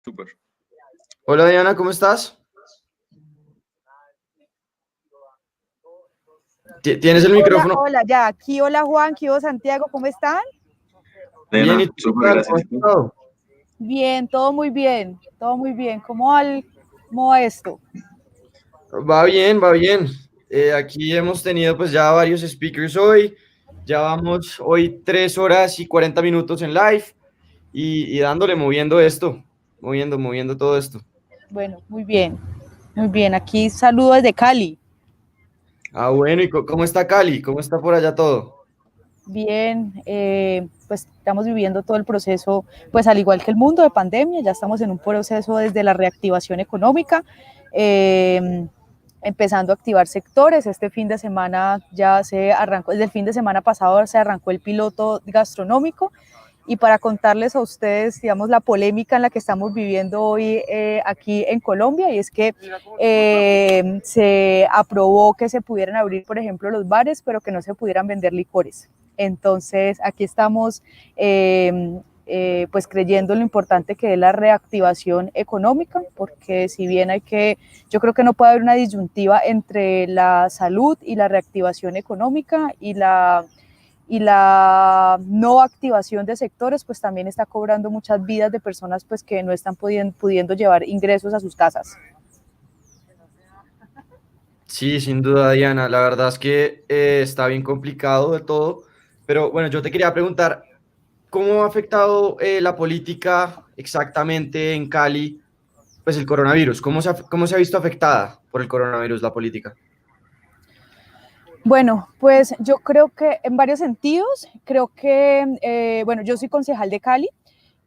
Súper. Hola Diana, ¿cómo estás? ¿Tienes el Hola, micrófono? hola, ya, aquí, hola Juan, aquí, hola Santiago, ¿cómo están? Bien, ¿y Nena, tú qué súper, tal? ¿Cómo gracias. has ¿Y tú? estado? Bien, todo muy bien, todo muy bien. ¿Cómo va esto? Va bien, va bien. Aquí hemos tenido pues ya varios speakers hoy. Ya vamos hoy 3 horas y 40 minutos en live y dándole, moviendo esto, moviendo todo esto. Bueno, muy bien, muy bien. Aquí saludo desde Cali. Ah, bueno, ¿y cómo está Cali? ¿Cómo está por allá todo? Bien, pues estamos viviendo todo el proceso, pues al igual que el mundo de pandemia, ya estamos en un proceso desde la reactivación económica, eh, empezando a activar sectores. Este fin de semana ya se arrancó, desde el fin de semana pasado se arrancó el piloto gastronómico. Y para contarles a ustedes, digamos, la polémica en la que estamos viviendo hoy aquí en Colombia, y es que se aprobó que se pudieran abrir, por ejemplo, los bares, pero que no se pudieran vender licores. Entonces, aquí estamos pues creyendo en lo importante que es la reactivación económica, porque si bien yo creo que no puede haber una disyuntiva entre la salud y la reactivación económica, y la no activación de sectores, pues también está cobrando muchas vidas de personas pues que no están pudiendo llevar ingresos a sus casas. Sí, sin duda, Diana. La verdad es que está bien complicado de todo. Pero bueno, yo te quería preguntar, ¿cómo ha afectado la política exactamente en Cali, pues el coronavirus? ¿Cómo se ha visto afectada por el coronavirus la política? Bueno, pues yo creo que en varios sentidos, creo que, bueno, yo soy concejal de Cali,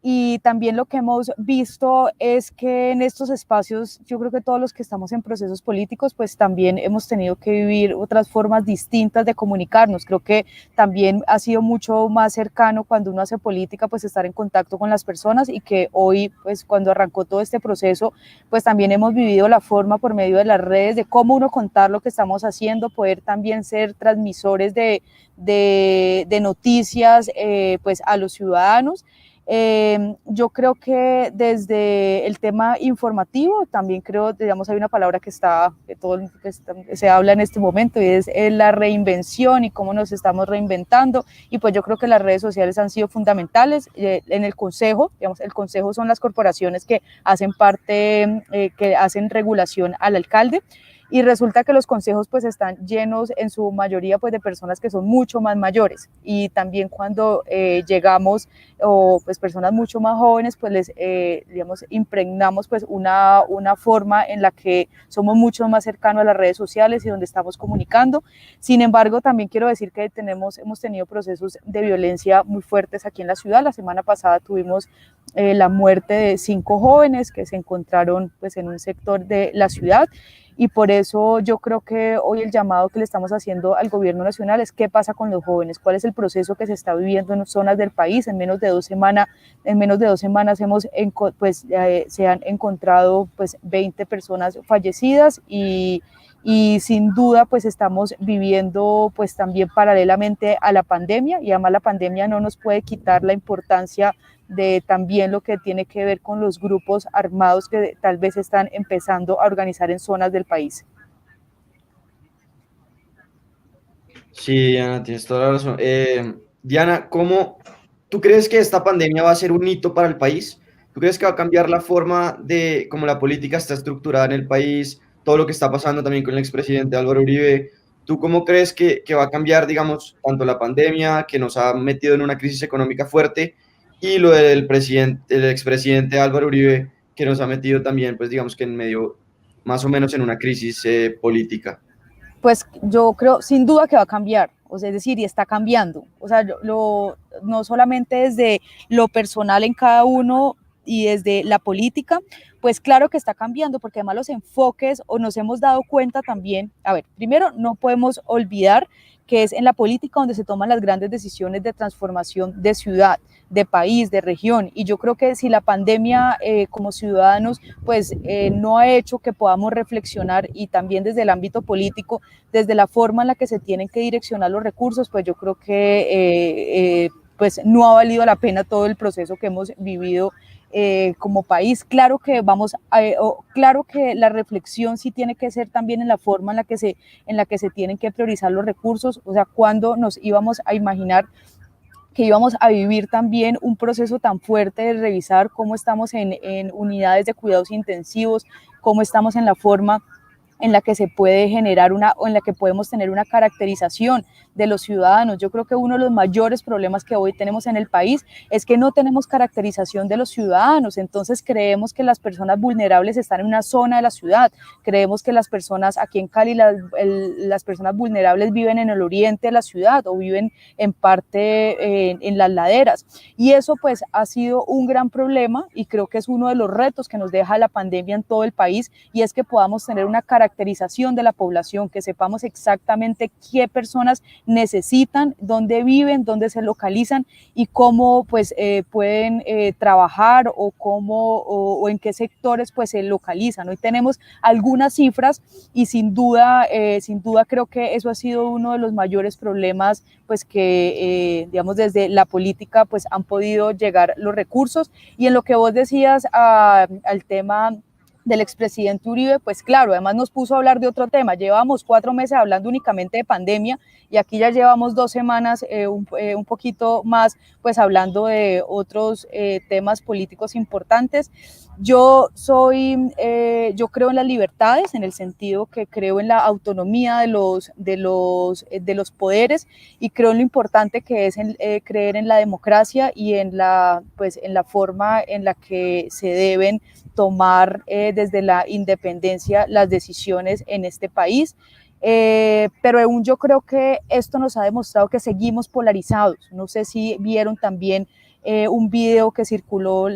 y también lo que hemos visto es que en estos espacios, yo creo que todos los que estamos en procesos políticos, pues también hemos tenido que vivir otras formas distintas de comunicarnos. Creo que también ha sido mucho más cercano cuando uno hace política, pues estar en contacto con las personas, y que hoy, pues cuando arrancó todo este proceso, pues también hemos vivido la forma por medio de las redes de cómo uno contar lo que estamos haciendo, poder también ser transmisores de noticias pues a los ciudadanos. Yo creo que desde el tema informativo, también creo, digamos, hay una palabra que se habla en este momento, y es la reinvención y cómo nos estamos reinventando. Y pues yo creo que las redes sociales han sido fundamentales. En el consejo, digamos, el consejo son las corporaciones que hacen parte, que hacen regulación al alcalde, y resulta que los consejos pues están llenos en su mayoría pues de personas que son mucho más mayores, y también cuando llegamos, o pues personas mucho más jóvenes, pues les digamos, impregnamos pues una forma en la que somos mucho más cercanos a las redes sociales y donde estamos comunicando. Sin embargo, también quiero decir que hemos tenido procesos de violencia muy fuertes aquí en la ciudad. La semana pasada tuvimos la muerte de 5 jóvenes que se encontraron pues en un sector de la ciudad, y por eso yo creo que hoy el llamado que le estamos haciendo al gobierno nacional es qué pasa con los jóvenes, cuál es el proceso que se está viviendo en zonas del país. En menos de 2 semanas se han encontrado pues 20 personas fallecidas, y sin duda pues estamos viviendo pues también paralelamente a la pandemia, y además la pandemia no nos puede quitar la importancia de también lo que tiene que ver con los grupos armados que tal vez están empezando a organizar en zonas del país. Sí, Diana, tienes toda la razón. Diana, tú crees que esta pandemia va a ser un hito para el país? ¿Tú crees que va a cambiar la forma de cómo la política está estructurada en el país? Todo lo que está pasando también con el expresidente Álvaro Uribe. ¿Tú cómo crees que va a cambiar, digamos, tanto la pandemia, que nos ha metido en una crisis económica fuerte, y lo del el expresidente Álvaro Uribe, que nos ha metido también, pues digamos que en medio, más o menos en una crisis política? Pues yo creo sin duda que va a cambiar, o sea, es decir, y está cambiando. O sea, no solamente desde lo personal en cada uno y desde la política, pues claro que está cambiando, porque además los enfoques, o nos hemos dado cuenta también, a ver, primero no podemos olvidar que es en la política donde se toman las grandes decisiones de transformación de ciudad, de país, de región, y yo creo que si la pandemia como ciudadanos pues no ha hecho que podamos reflexionar, y también desde el ámbito político, desde la forma en la que se tienen que direccionar los recursos, pues yo creo que pues no ha valido la pena todo el proceso que hemos vivido como país. Claro que claro que la reflexión sí tiene que ser también en la forma en la que se tienen que priorizar los recursos, o sea, cuando nos íbamos a imaginar que íbamos a vivir también un proceso tan fuerte de revisar cómo estamos en unidades de cuidados intensivos, cómo estamos en la forma en la que se puede generar o en la que podemos tener una caracterización de los ciudadanos. Yo creo que uno de los mayores problemas que hoy tenemos en el país es que no tenemos caracterización de los ciudadanos, entonces creemos que las personas vulnerables están en una zona de la ciudad, creemos que las personas aquí en Cali, las personas vulnerables viven en el oriente de la ciudad o viven en parte en las laderas, y eso pues ha sido un gran problema y creo que es uno de los retos que nos deja la pandemia en todo el país, y es que podamos tener una caracterización de la población, que sepamos exactamente qué personas necesitan, dónde viven, dónde se localizan y cómo pues pueden trabajar o en qué sectores pues se localizan. Hoy tenemos algunas cifras y sin duda creo que eso ha sido uno de los mayores problemas pues que digamos desde la política pues han podido llegar los recursos. Y en lo que vos decías al tema del expresidente Uribe, pues claro, además nos puso a hablar de otro tema. Llevamos 4 meses hablando únicamente de pandemia y aquí ya llevamos 2 semanas, un poquito más, pues hablando de otros temas políticos importantes. Yo creo en las libertades, en el sentido que creo en la autonomía de los poderes, y creo en lo importante que es creer en la democracia y en la forma en la que se deben tomar desde la independencia las decisiones en este país. Pero aún yo creo que esto nos ha demostrado que seguimos polarizados. No sé si vieron también un video que circuló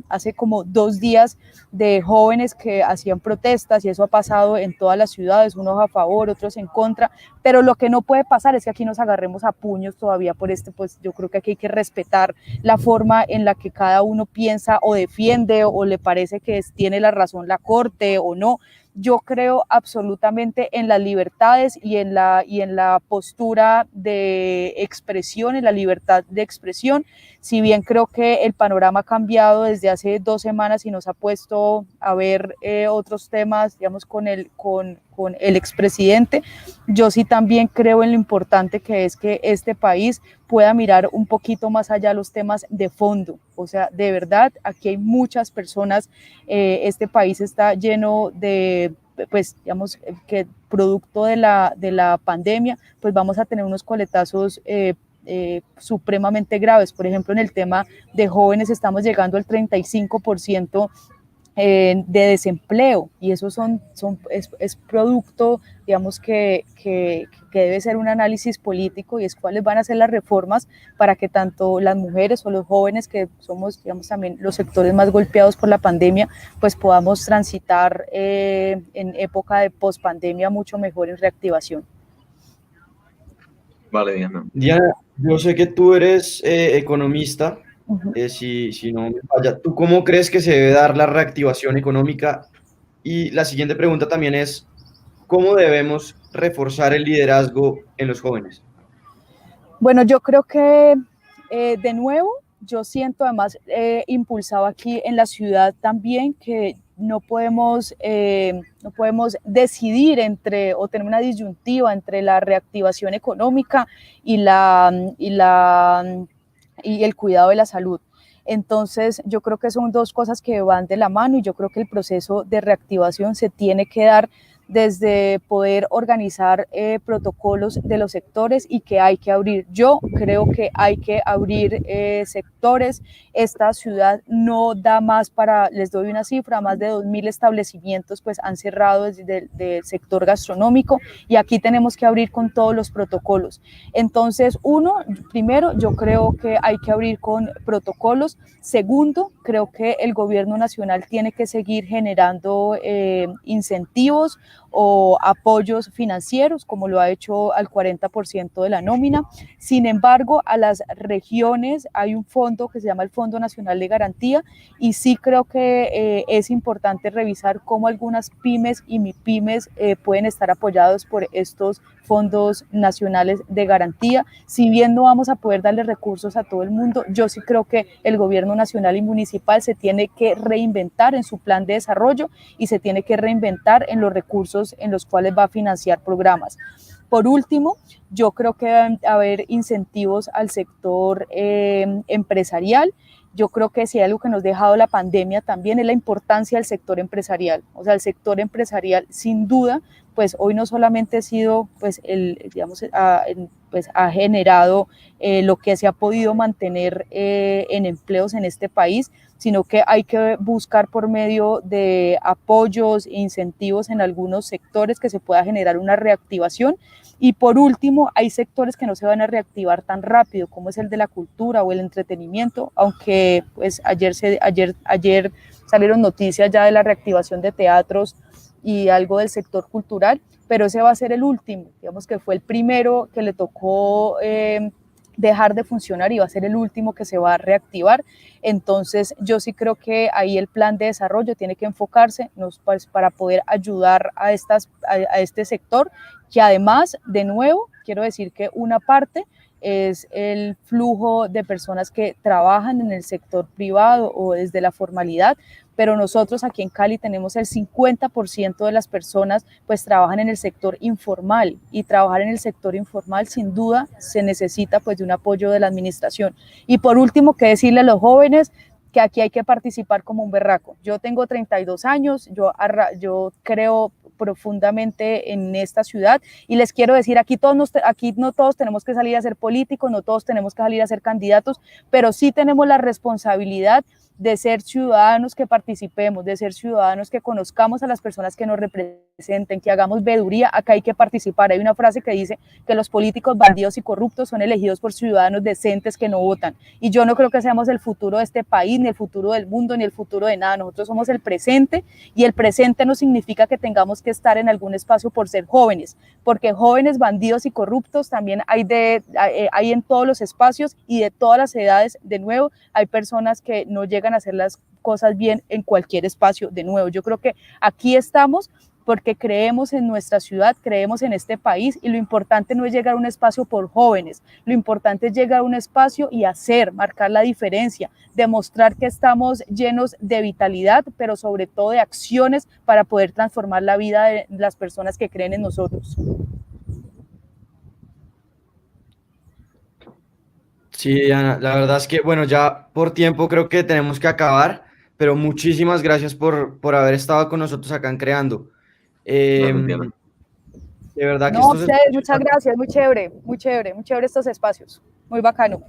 hace como 2 días de jóvenes que hacían protestas, y eso ha pasado en todas las ciudades, unos a favor, otros en contra, pero lo que no puede pasar es que aquí nos agarremos a puños todavía por pues yo creo que aquí hay que respetar la forma en la que cada uno piensa o defiende o le parece que tiene la razón la corte o no. Yo creo absolutamente en las libertades y en la postura de expresión, en la libertad de expresión. Si bien creo que el panorama ha cambiado desde hace 2 semanas y nos ha puesto a ver otros temas, digamos, con el expresidente, yo sí también creo en lo importante que es que este país pueda mirar un poquito más allá los temas de fondo. O sea, de verdad, aquí hay muchas personas, este país está lleno de, pues, digamos, que producto de la pandemia, pues vamos a tener unos coletazos supremamente graves. Por ejemplo, en el tema de jóvenes estamos llegando al 35% de desempleo, y eso es producto, digamos, que debe ser un análisis político, y es cuáles van a ser las reformas para que tanto las mujeres o los jóvenes, que somos, digamos, también los sectores más golpeados por la pandemia, pues podamos transitar en época de pospandemia mucho mejor en reactivación. Vale, Diana. Diana, yo sé que tú eres economista, si no me falla. ¿Tú cómo crees que se debe dar la reactivación económica? Y la siguiente pregunta también es, ¿cómo debemos reforzar el liderazgo en los jóvenes? Bueno, yo creo que de nuevo, yo siento además impulsado aquí en la ciudad también que no podemos decidir entre o tener una disyuntiva entre la reactivación económica y el cuidado de la salud. Entonces, yo creo que son 2 cosas que van de la mano, y yo creo que el proceso de reactivación se tiene que dar desde poder organizar protocolos de los sectores, y que hay que abrir. Yo creo que hay que abrir sectores. Esta ciudad no da más para, les doy una cifra, más de 2.000 establecimientos pues han cerrado desde el sector gastronómico, y aquí tenemos que abrir con todos los protocolos. Entonces, primero, yo creo que hay que abrir con protocolos. Segundo, creo que el gobierno nacional tiene que seguir generando incentivos o apoyos financieros, como lo ha hecho al 40% de la nómina. Sin embargo, a las regiones hay un fondo que se llama el Fondo Nacional de Garantía, y sí creo que es importante revisar cómo algunas pymes y MIPYMES pueden estar apoyados por estos fondos nacionales de garantía. Si bien no vamos a poder darle recursos a todo el mundo, yo sí creo que el gobierno nacional y municipal se tiene que reinventar en su plan de desarrollo y se tiene que reinventar en los recursos en los cuales va a financiar programas. Por último, yo creo que deben haber incentivos al sector empresarial. Yo creo que si hay algo que nos ha dejado la pandemia también es la importancia del sector empresarial. O sea, el sector empresarial, sin duda, pues hoy no solamente ha sido, pues, pues ha generado lo que se ha podido mantener en empleos en este país, sino que hay que buscar por medio de apoyos e incentivos en algunos sectores que se pueda generar una reactivación. Y por último, hay sectores que no se van a reactivar tan rápido, como es el de la cultura o el entretenimiento, aunque pues ayer salieron noticias ya de la reactivación de teatros y algo del sector cultural, pero ese va a ser el último, digamos que fue el primero que le tocó dejar de funcionar y va a ser el último que se va a reactivar. Entonces yo sí creo que ahí el plan de desarrollo tiene que enfocarse pues, para poder ayudar a este sector, que además, de nuevo, quiero decir que una parte es el flujo de personas que trabajan en el sector privado o desde la formalidad, pero nosotros aquí en Cali tenemos el 50% de las personas pues trabajan en el sector informal, y trabajar en el sector informal sin duda se necesita pues de un apoyo de la administración. Y por último, qué decirle a los jóvenes que aquí hay que participar como un berraco. Yo tengo 32 años, yo creo profundamente en esta ciudad y les quiero decir, aquí no todos tenemos que salir a ser políticos, no todos tenemos que salir a ser candidatos, pero sí tenemos la responsabilidad de ser ciudadanos que participemos, de ser ciudadanos que conozcamos a las personas que nos representen, que hagamos veeduría. Acá hay que participar. Hay una frase que dice que los políticos bandidos y corruptos son elegidos por ciudadanos decentes que no votan, y yo no creo que seamos el futuro de este país, ni el futuro del mundo, ni el futuro de nada. Nosotros somos el presente, y el presente no significa que tengamos que estar en algún espacio por ser jóvenes, porque jóvenes bandidos y corruptos también hay en todos los espacios y de todas las edades. De nuevo, hay personas que no llegan a hacer las cosas bien en cualquier espacio. De nuevo, yo creo que aquí estamos porque creemos en nuestra ciudad, creemos en este país, y lo importante no es llegar a un espacio por jóvenes, lo importante es llegar a un espacio y marcar la diferencia, demostrar que estamos llenos de vitalidad, pero sobre todo de acciones para poder transformar la vida de las personas que creen en nosotros. Sí, Ana, la verdad es que, bueno, ya por tiempo creo que tenemos que acabar, pero muchísimas gracias por haber estado con nosotros acá en Creando. Gracias, Diana. De verdad que No, estos ustedes, espacios... muchas gracias, muy chévere, muy chévere, muy chévere estos espacios, muy bacano.